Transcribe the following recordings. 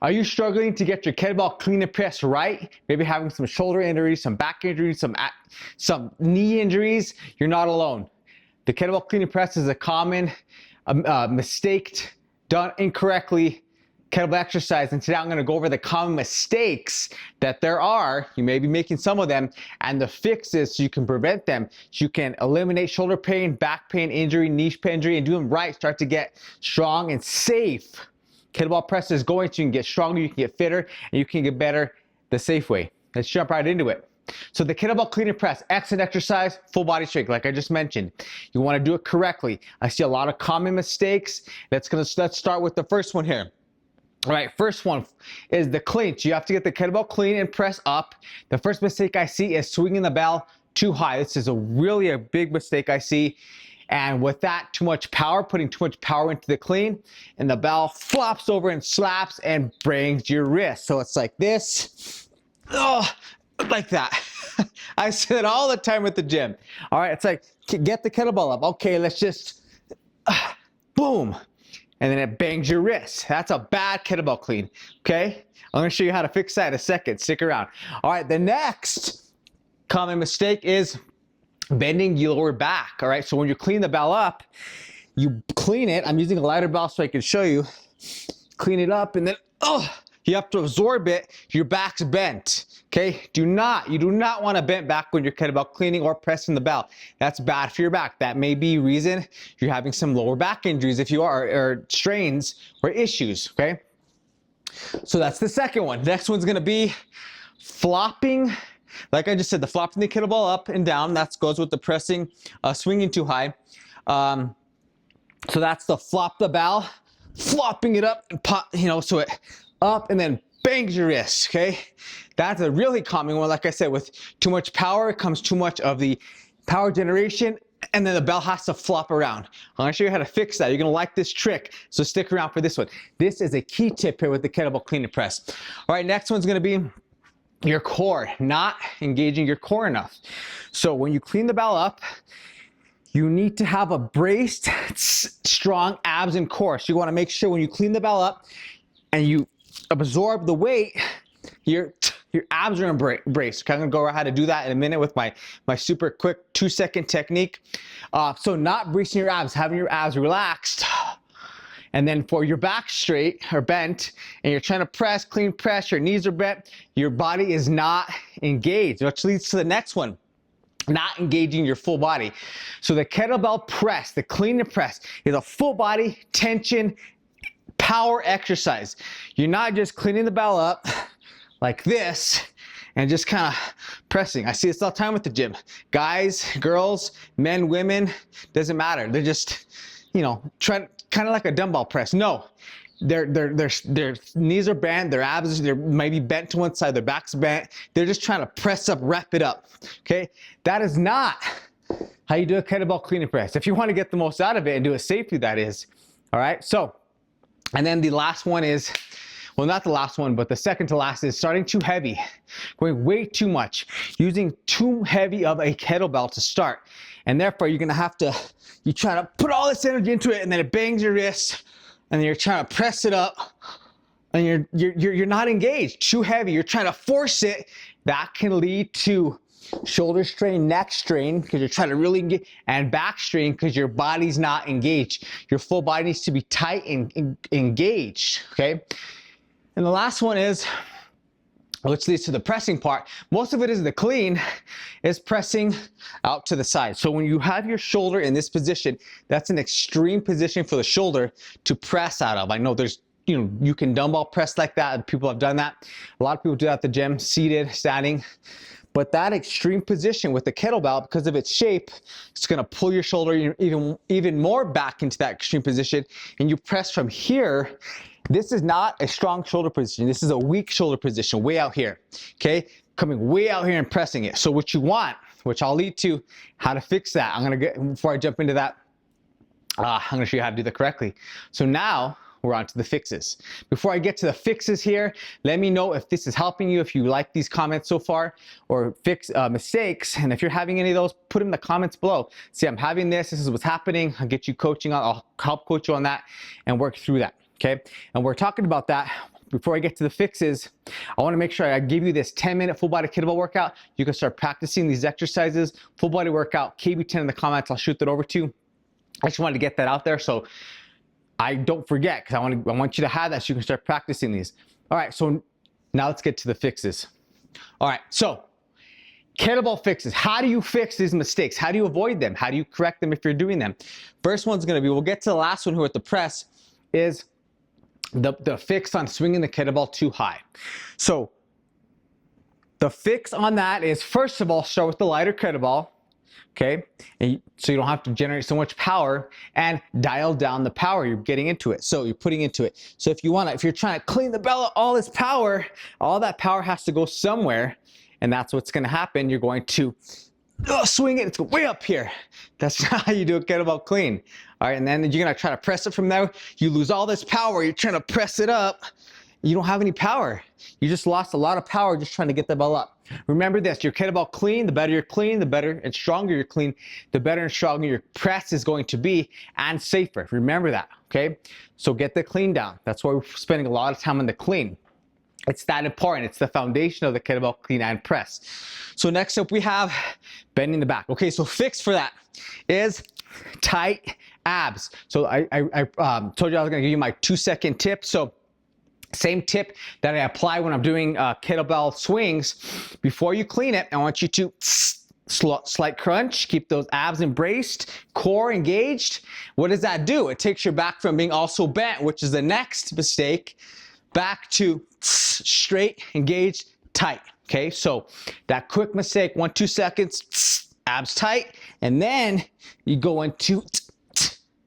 Are you struggling to get your kettlebell clean and press right? Maybe having some shoulder injuries, some back injuries, some knee injuries? You're not alone. The kettlebell clean and press is a common mistake done incorrectly kettlebell exercise, and today I'm going to go over the common mistakes that there are. You may be making some of them, and the fixes so you can prevent them, so you can eliminate shoulder pain, back pain, injury, knee injury, and do them right. Start to get strong and safe. Kettlebell press is going to, you can get stronger, you can get fitter, and you can get better the safe way. Let's jump right into it. So the kettlebell clean and press, excellent exercise, full body strength, like I just mentioned. You want to do it correctly. I see a lot of common mistakes. Let's start with the first one here. All right, first one is the clinch. You have to get the kettlebell clean and press up. The first mistake I see is swinging the bell too high. This is really a big mistake I see. And with that, too much power, putting too much power into the clean, and the bell flops over and slaps and brings your wrist. So it's like this, like that. I say that all the time at the gym. All right, it's like, get the kettlebell up. Okay, let's just, boom. And then it bangs your wrist. That's a bad kettlebell clean, okay? I'm gonna show you how to fix that in a second. Stick around. All right, the next common mistake is bending your lower back, all right? So when you clean the bell up, you clean it. I'm using a lighter bell so I can show you. Clean it up, and then, you have to absorb it. Your back's bent, okay? You do not want to bend back when you're kettlebell cleaning or pressing the bell. That's bad for your back. That may be reason you're having some lower back injuries if you are, or strains or issues, okay? So that's the second one. Next one's gonna be flopping. Like I just said, the flopping the kettlebell up and down, that goes with the pressing, swinging too high. So that's the flop the bell, flopping it up and pop, so it up and then bangs your wrist, okay? That's a really common one. Like I said, with too much power comes too much of the power generation, and then the bell has to flop around. I'm gonna show you how to fix that. You're gonna like this trick, so stick around for this one. This is a key tip here with the kettlebell clean and press. All right, next one's gonna be your core, not engaging your core enough. So when you clean the bell up, you need to have a braced, strong abs and core. So you want to make sure when you clean the bell up and you absorb the weight, your abs are braced. Okay, I'm gonna go over how to do that in a minute with my super quick 2-second technique. So not bracing your abs, having your abs relaxed. And then for your back straight or bent, and you're trying to press, clean press, your knees are bent, your body is not engaged, which leads to the next one, not engaging your full body. So the kettlebell press, the clean and press, is a full body tension power exercise. You're not just cleaning the bell up like this and just kind of pressing. I see this all the time at the gym. Guys, girls, men, women, doesn't matter. They're just, trying, kind of like a dumbbell press. No, their knees are bent, their abs, they're maybe bent to one side, their back's bent. They're just trying to press up, wrap it up, okay? That is not how you do a kettlebell clean and press. If you want to get the most out of it and do it safely, that is, all right? So, and then the last one is, well, not the last one, but the second to last is starting too heavy, going way too much, using too heavy of a kettlebell to start. And therefore, you're gonna have to, you try to put all this energy into it, and then it bangs your wrist, and then you're trying to press it up, and you're not engaged, too heavy. You're trying to force it. That can lead to shoulder strain, neck strain, because you're trying to really engage, and back strain because your body's not engaged. Your full body needs to be tight and engaged, okay? And the last one is, which leads to the pressing part. Most of it is the clean, is pressing out to the side. So when you have your shoulder in this position, that's an extreme position for the shoulder to press out of. I know there's, you can dumbbell press like that. People have done that. A lot of people do that at the gym, seated, standing. But that extreme position with the kettlebell, because of its shape, it's gonna pull your shoulder even more back into that extreme position, and you press from here. This is not a strong shoulder position. This is a weak shoulder position, way out here, okay? Coming way out here and pressing it. So what you want, which I'll lead to how to fix that. Before I jump into that, I'm gonna show you how to do that correctly. So now, we're on to the fixes. Before I get to the fixes here, let me know if this is helping you, if you like these comments so far, or mistakes. And if you're having any of those, put them in the comments below. See, I'm having this is what's happening. I'll get you coaching, I'll help coach you on that and work through that, okay? And we're talking about that before I get to the fixes, I want to make sure I give you this 10-minute full body kettlebell workout. You can start practicing these exercises, full body workout, KB10 in the comments. I'll shoot that over to you. I just wanted to get that out there so I don't forget, because I want you to have that so you can start practicing these. All right, so now let's get to the fixes. All right, so kettlebell fixes. How do you fix these mistakes? How do you avoid them? How do you correct them if you're doing them? First one's gonna be, we'll get to the last one here with the press, is the fix on swinging the kettlebell too high. So the fix on that is, first of all, start with the lighter kettlebell, okay? And so you don't have to generate so much power, and dial down the power you're getting into it. So you're putting into it. So if you're trying to clean the bell, all this power, all that power has to go somewhere, and that's what's gonna happen. You're going to swing it, it's way up here. That's not how you do a kettlebell clean. All right, and then you're gonna try to press it from there. You lose all this power, you're trying to press it up. You don't have any power. You just lost a lot of power just trying to get the bell up. Remember this, your kettlebell clean, the better you're clean, the better and stronger you're clean, the better and stronger your press is going to be, and safer. Remember that, okay? So get the clean down. That's why we're spending a lot of time on the clean. It's that important. It's the foundation of the kettlebell clean and press. So next up we have bending the back. Okay, so fix for that is tight abs. So I told you I was gonna give you my 2-second tip. So same tip that I apply when I'm doing kettlebell swings. Before you clean it, I want you to slight crunch, keep those abs embraced, core engaged. What does that do? It takes your back from being also bent, which is the next mistake, back to straight, engaged, tight. Okay, so that quick mistake, 1-2 seconds, abs tight, and then you go into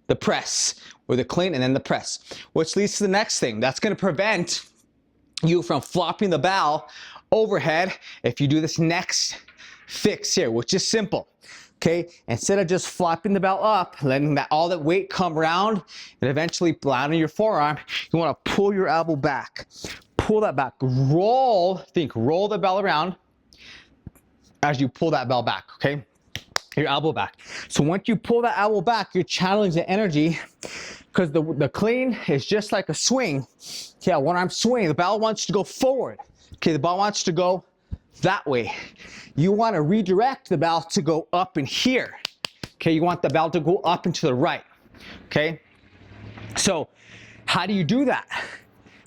the press, or the clean and then the press, which leads to the next thing. That's gonna prevent you from flopping the bell overhead if you do this next fix here, which is simple. Okay, instead of just flopping the bell up, letting all that weight come around and eventually land on your forearm, you wanna pull your elbow back. Pull that back, roll the bell around as you pull that bell back, okay? Your elbow back. So once you pull that elbow back, you're channeling the energy, because the clean is just like a swing. Yeah, when I'm swinging, the bell wants to go forward. Okay, the ball wants to go that way. You want to redirect the bell to go up in here. Okay, you want the bell to go up and to the right. Okay, so how do you do that?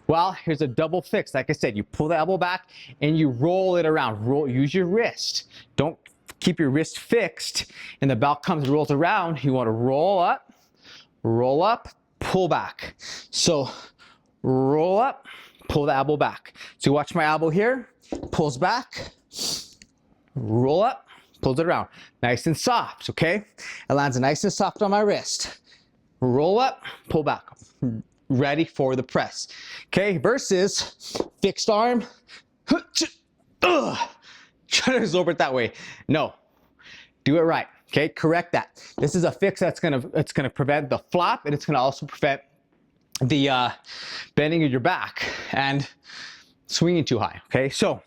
Well, here's a double fix. Like I said, you pull the elbow back and you roll it around. Use your wrist. Don't keep your wrist fixed and the bell comes and rolls around. You want to roll up, pull back. So roll up, pull the elbow back. So you watch my elbow here, pulls back, roll up, pulls it around. Nice and soft, okay? It lands nice and soft on my wrist. Roll up, pull back. Ready for the press. Okay, versus fixed arm. Try to absorb it that way. No, do it right. Okay, correct that. This is a fix that's gonna prevent the flop, and it's gonna also prevent the bending of your back and swinging too high. Okay, so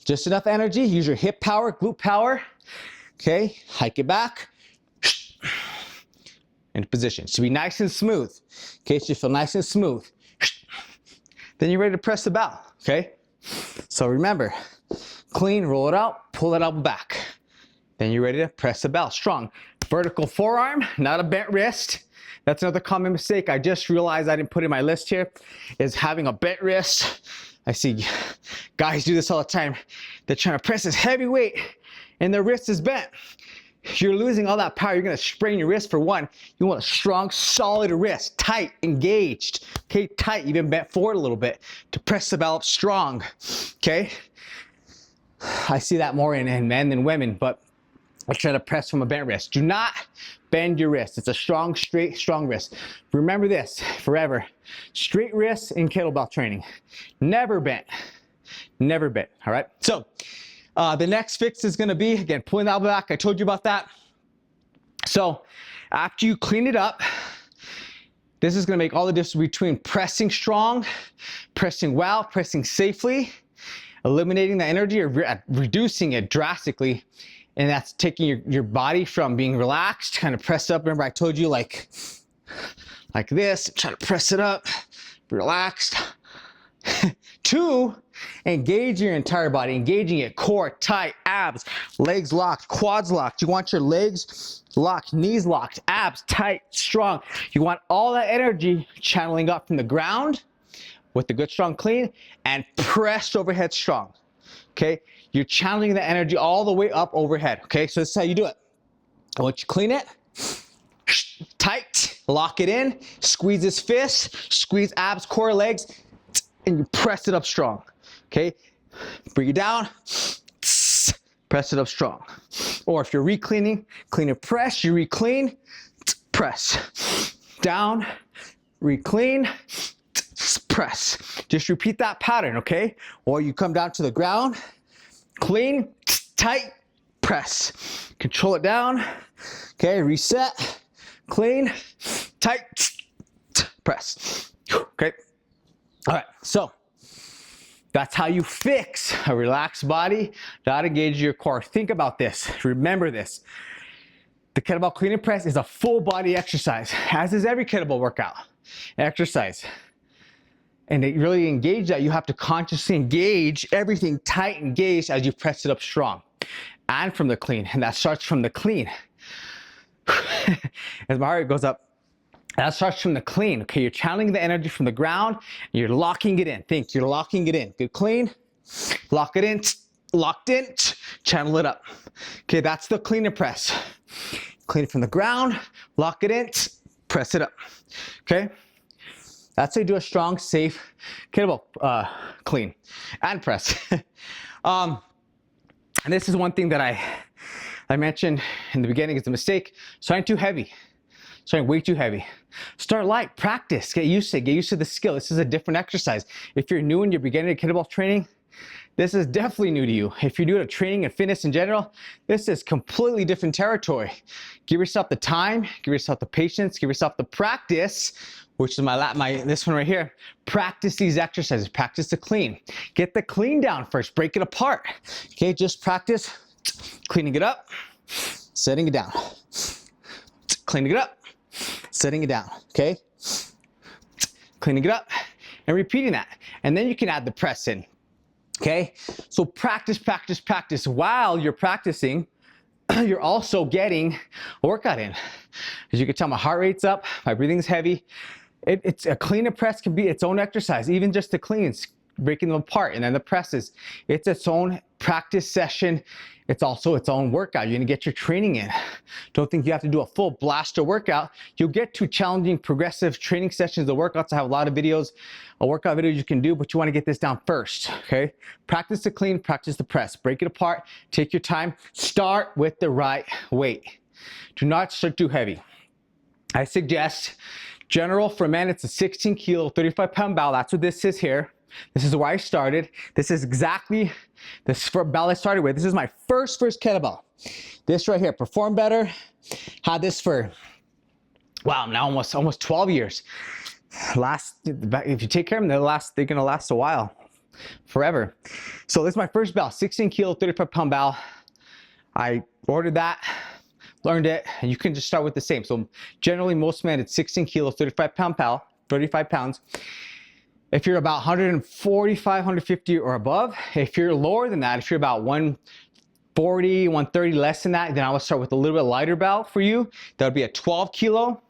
just enough energy. Use your hip power, glute power. Okay, hike it back. Into position. Should be nice and smooth. Okay, so you feel nice and smooth. Then you're ready to press the bell. Okay, so remember, clean, roll it out, pull it up back. Then you're ready to press the bell. Strong. Vertical forearm, not a bent wrist. That's another common mistake I just realized I didn't put in my list here, is having a bent wrist. I see guys do this all the time. They're trying to press this heavy weight and their wrist is bent. You're losing all that power. You're gonna sprain your wrist for one. You want a strong, solid wrist, tight, engaged. Okay, tight, even bent forward a little bit to press the bell up strong. Okay, I see that more in men than women, but I try to press from a bent wrist. Do not bend your wrist. It's a strong, straight, strong wrist. Remember this forever. Straight wrists in kettlebell training. Never bent. Never bent. All right. So the next fix is going to be, again, pulling the elbow back. I told you about that. So after you clean it up, this is going to make all the difference between pressing strong, pressing well, pressing safely, eliminating the energy or reducing it drastically. And that's taking your body from being relaxed, kind of press up. Remember I told you like this, try to press it up, relaxed. 2, engage your entire body, engaging it, core tight, abs, legs locked, quads locked. You want your legs locked, knees locked, abs tight, strong. You want all that energy channeling up from the ground with the good strong clean and pressed overhead strong. Okay, you're channeling the energy all the way up overhead. Okay, so this is how you do it. I want you to clean it, tight, lock it in, squeeze this fist, squeeze abs, core, legs, and you press it up strong. Okay, bring it down, press it up strong. Or if you're re-cleaning, clean and press, you re-clean, press, down, re-clean, press. Just repeat that pattern, okay? Or you come down to the ground, clean, tight, press. Control it down, okay, reset, clean, tight, press. Okay, all right, so that's how you fix a relaxed body that engages your core. Think about this, remember this. The kettlebell clean and press is a full body exercise, as is every kettlebell workout exercise. And to really engage that, you have to consciously engage everything tight engaged as you press it up strong and from the clean. And that starts from the clean. As my heart goes up, that starts from the clean. Okay, you're channeling the energy from the ground, and you're locking it in. Think, you're locking it in. Good clean, lock it in, locked in, channel it up. Okay, that's the clean and press. Clean it from the ground, lock it in, press it up. Okay? That's how you do a strong, safe kettlebell clean and press. And this is one thing that I mentioned in the beginning is a mistake. Starting too heavy. Starting way too heavy. Start light, practice, get used to it, get used to the skill. This is a different exercise. If you're new and you're beginning kettlebell training, this is definitely new to you. If you're new to training and fitness in general, this is completely different territory. Give yourself the time, give yourself the patience, give yourself the practice, which is this one right here. Practice these exercises, practice the clean. Get the clean down first, break it apart. Okay, just practice cleaning it up, setting it down. Cleaning it up, setting it down, okay? Cleaning it up and repeating that. And then you can add the press in, okay? So practice, practice, practice. While you're practicing, you're also getting a workout in. As you can tell, my heart rate's up, my breathing's heavy. It's a clean and press can be its own exercise, even just the cleans, breaking them apart, and then the presses. It's its own practice session. It's also its own workout. You're gonna get your training in. Don't think you have to do a full blaster workout. You'll get to challenging progressive training sessions. The workouts, I have a lot of videos, workout videos you can do, but you wanna get this down first, okay? Practice the clean, practice the press. Break it apart, take your time. Start with the right weight. Do not start too heavy. I suggest, general for men, it's a 16 kilo, 35 pound bell. That's what this is here. This is where I started. This is exactly this bell I started with. This is my first kettlebell. This right here, Perform Better. Had this for, wow, now almost 12 years. If you take care of them, they're gonna last a while, forever. So this is my first bell, 16 kilo, 35 pound bell. I ordered that, learned it, and you can just start with the same. So generally most men, it's 16 kilo, 35 pounds. If you're about 145, 150 or above, if you're lower than that, if you're about 140, 130 less than that, then I would start with a little bit lighter bell for you. That would be a 12 kilo,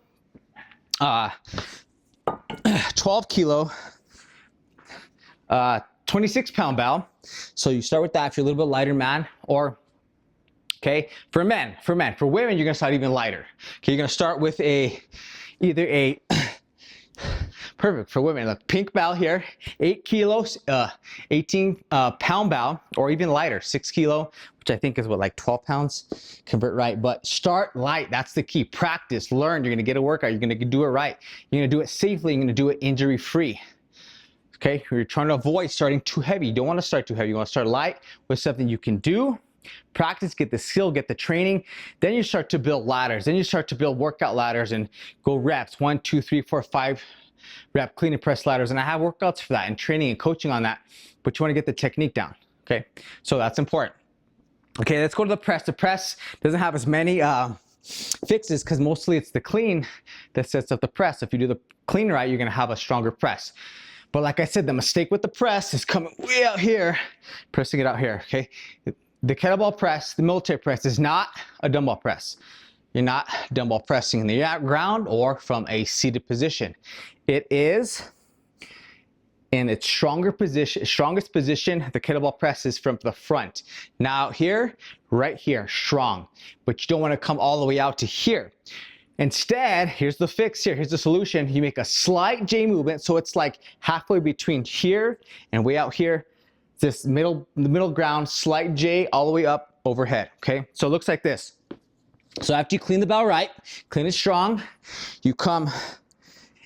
26 pound bell. So you start with that if you're a little bit lighter man, or okay, for men. For women, you're gonna start even lighter. Okay, you're gonna start with either a perfect for women, look, pink bell here, 8 kilos, 18 pound bell, or even lighter, 6 kilo, which I think is what, like 12 pounds, convert right. But start light, that's the key. Practice, learn, you're gonna get a workout, you're gonna do it right. You're gonna do it safely, you're gonna do it injury free. Okay, you're trying to avoid starting too heavy. You don't wanna start too heavy, you wanna start light with something you can do. Practice, get the skill, get the training. Then you start to build ladders. Then you start to build workout ladders and go reps, 1, 2, 3, 4, 5 rep clean and press ladders. And I have workouts for that and training and coaching on that, but you want to get the technique down. Okay, so that's important. Okay, let's go to the press. The press doesn't have as many fixes because mostly it's the clean that sets up the press. If you do the clean right, you're gonna have a stronger press. But like I said, the mistake with the press is coming way out here, pressing it out here, okay? The kettlebell press, the military press, is not a dumbbell press. You're not dumbbell pressing in the ground or from a seated position. It is in its strongest position, the kettlebell press is from the front. Now here, right here, strong. But you don't want to come all the way out to here. Instead, here's the fix here, here's the solution. You make a slight J movement, so it's like halfway between here and way out here. This the middle ground, slight J all the way up overhead, okay? So it looks like this. So after you clean the bell right, clean it strong, you come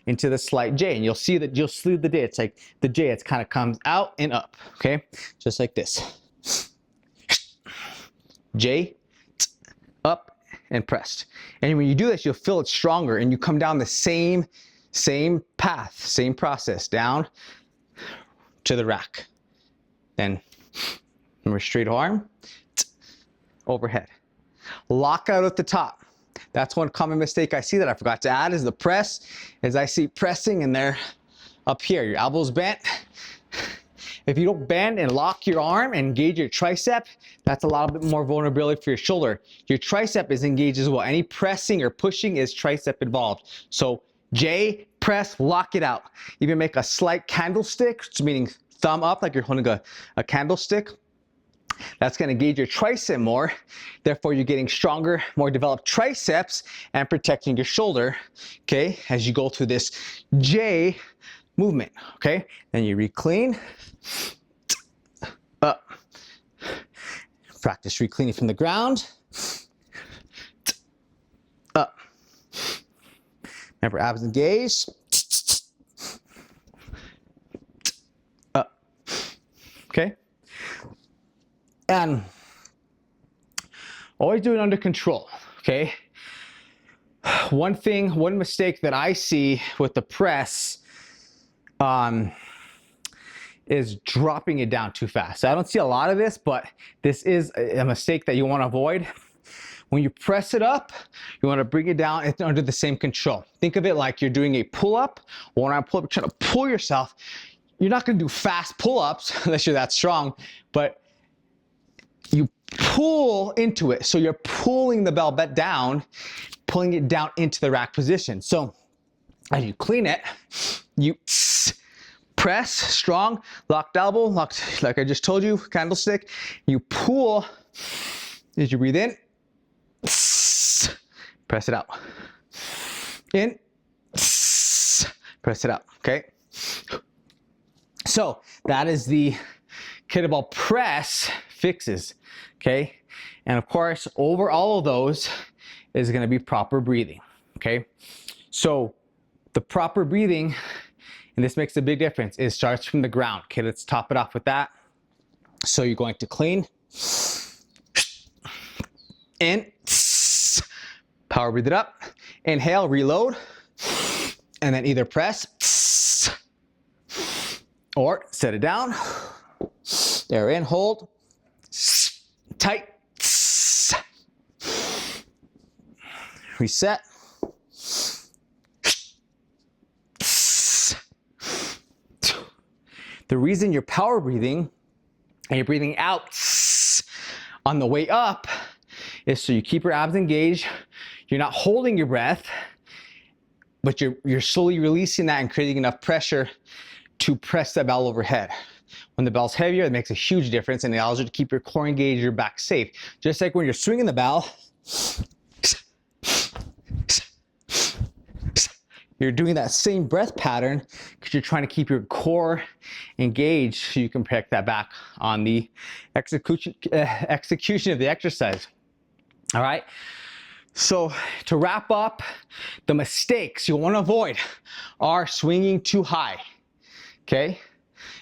into the slight J, and you'll see that you'll sleeve the J. It's like the J, it kind of comes out and up, okay? Just like this. J, up, and pressed. And when you do this, you'll feel it stronger, and you come down the same path, same process, down to the rack. Then remember, straight arm, overhead. Lock out at the top. That's one common mistake I see that I forgot to add is the press. As I see pressing and they're up here, your elbows bent. If you don't bend and lock your arm and engage your tricep, that's a lot bit more vulnerability for your shoulder. Your tricep is engaged as well. Any pressing or pushing is tricep involved. So J, press, lock it out. Even make a slight candlestick, meaning thumb up like you're holding a candlestick. That's going to engage your tricep more. Therefore, you're getting stronger, more developed triceps and protecting your shoulder, okay, as you go through this J movement, okay? Then you re-clean, up. Practice re-cleaning from the ground, up. Remember, abs engaged, up, okay? And always do it under control, okay? One mistake that I see with the press is dropping it down too fast. So I don't see a lot of this, but this is a mistake that you want to avoid. When you press it up, you want to bring it down under the same control. Think of it like you're doing a pull-up, or when I pull up, you're trying to pull yourself. You're not going to do fast pull-ups unless you're that strong, but you pull into it. So you're pulling the bell down, pulling it down into the rack position. So as you clean it, you press strong, locked elbow, locked, like I just told you, candlestick. You pull as you breathe in, press it out. In, press it out, okay? So that is the kettlebell press fixes, okay? And of course, over all of those is gonna be proper breathing, okay? So the proper breathing, and this makes a big difference, it starts from the ground. Okay, let's top it off with that. So you're going to clean, in, power breathe it up, inhale, reload, and then either press or set it down. There, in, hold, tight, reset. The reason you're power breathing and you're breathing out on the way up is so you keep your abs engaged. You're not holding your breath, but you're slowly releasing that and creating enough pressure to press that bell overhead. When the bell's heavier, it makes a huge difference and it allows you to keep your core engaged, your back safe. Just like when you're swinging the bell, you're doing that same breath pattern because you're trying to keep your core engaged so you can protect that back on the execution of the exercise. All right. So to wrap up, the mistakes you want to avoid are swinging too high. Okay.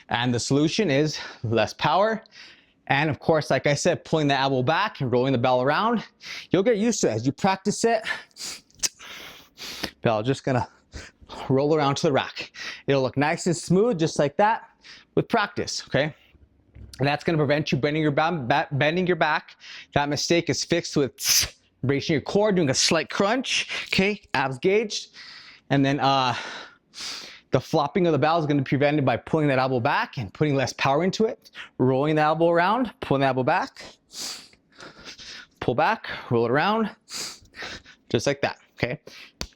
And the solution is less power. And of course, like I said, pulling the elbow back and rolling the bell around. You'll get used to it as you practice it. Bell just gonna roll around to the rack. It'll look nice and smooth just like that with practice, okay? And that's gonna prevent you bending your back. That mistake is fixed with bracing your core, doing a slight crunch, okay, abs gauged. And then the flopping of the bell is going to be prevented by pulling that elbow back and putting less power into it. Rolling the elbow around, pulling the elbow back, pull back, roll it around, just like that, okay?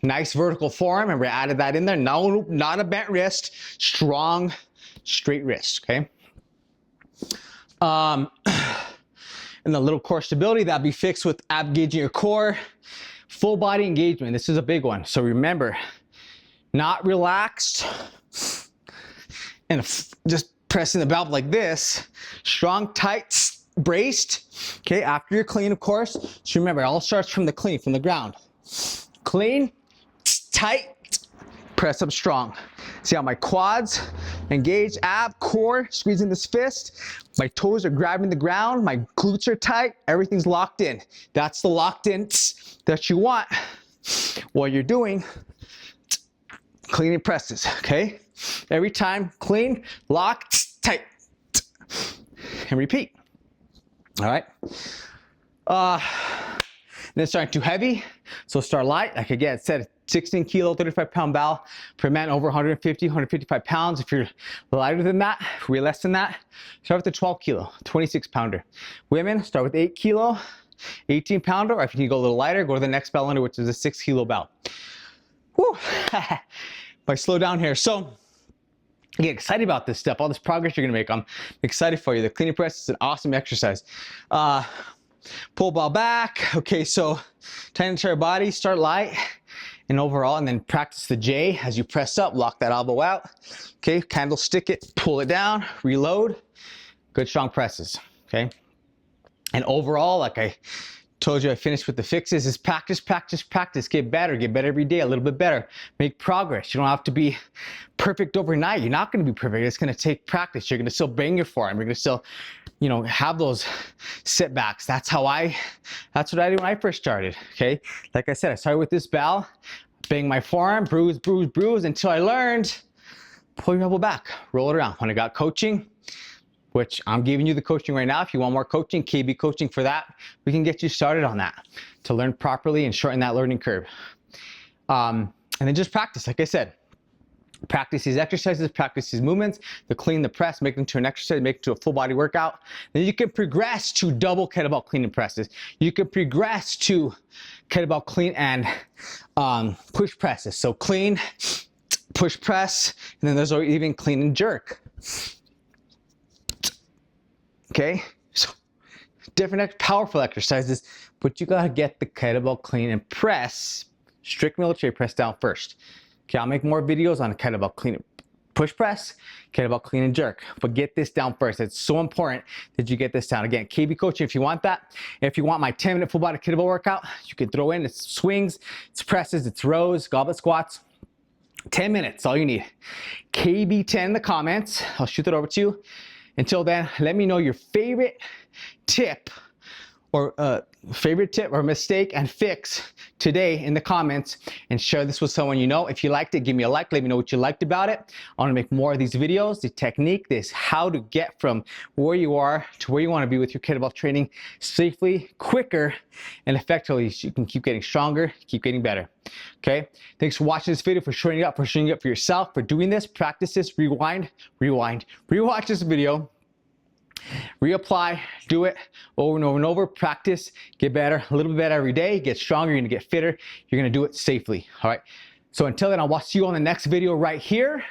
Nice vertical forearm, and we added that in there. No, not a bent wrist, strong, straight wrist, okay? And the little core stability, that'll be fixed with ab gauging your core. Full body engagement, this is a big one. So remember, not relaxed and just pressing the belt like this. Strong, tight, braced. Okay, after you're clean, of course. So remember, it all starts from the clean, from the ground. Clean, tight, press up strong. See how my quads engage, ab, core, squeezing this fist. My toes are grabbing the ground, my glutes are tight, everything's locked in. That's the locked in that you want while you're doing clean presses, okay? Every time, clean, lock, tight, and repeat. All right? Then starting too heavy, so start light. Like again, it said 16 kilo, 35 pound bell for men over 150, 155 pounds. If you're lighter than that, if you're less than that, start with the 12 kilo, 26 pounder. Women, start with 8 kilo, 18 pounder, or if you need to go a little lighter, go to the next bell under, which is a 6 kilo bell. Whew. If I slow down here. So get excited about this stuff, all this progress you're gonna make. I'm excited for you. The clean press is an awesome exercise. Pull ball back. Okay, so tighten into your body, start light and overall, and then practice the J as you press up, lock that elbow out. Okay, candlestick it, pull it down, reload. Good strong presses, okay? And overall, like I told you, I finished with the fixes, is practice, practice, practice. Get better every day, a little bit better. Make progress. You don't have to be perfect overnight. You're not gonna be perfect. It's gonna take practice. You're gonna still bang your forearm. You're gonna still, you know, have those setbacks. That's what I did when I first started, okay? Like I said, I started with this bell, bang my forearm, bruise, bruise, bruise, until I learned, pull your elbow back, roll it around. When I got coaching, which I'm giving you the coaching right now. If you want more coaching, KB coaching for that, we can get you started on that to learn properly and shorten that learning curve. And then just practice, like I said. Practice these exercises, practice these movements, the clean, the press, make them to an exercise, make it to a full body workout. Then you can progress to double kettlebell clean and presses. You can progress to kettlebell clean and push presses. So clean, push press, and then there's even clean and jerk. Okay, so different powerful exercises, but you gotta get the kettlebell clean and press, strict military press down first. Okay, I'll make more videos on kettlebell clean and push press, kettlebell clean and jerk, but get this down first. It's so important that you get this down. Again, KB coaching if you want that. If you want my 10-minute full body kettlebell workout, you can throw in, it's swings, it's presses, it's rows, goblet squats. 10 minutes, all you need. KB10 in the comments, I'll shoot that over to you. Until then, let me know your favorite tip or mistake and fix today in the comments, and share this with someone you know. If you liked it, give me a like. Let me know what you liked about it. I want to make more of these videos, the technique, this how to get from where you are to where you want to be with your kettlebell training safely, quicker, and effectively, so you can keep getting stronger, keep getting better. Okay, thanks for watching this video, for showing up for yourself, for doing this. Practice this, rewind, rewind, rewatch this video, reapply, do it over and over and over. Practice, get better, a little bit better every day, get stronger, you're gonna get fitter, you're gonna do it safely. All right, so until then, I'll see you on the next video right here.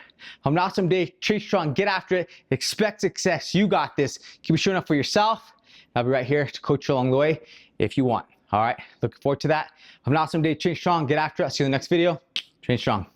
Have an awesome day, train strong, get after it, expect success, you got this. Keep showing up for yourself. I'll be right here to coach you along the way if you want. All right, looking forward to that. Have an awesome day, train strong, get after it. I'll see you in the next video. Train strong.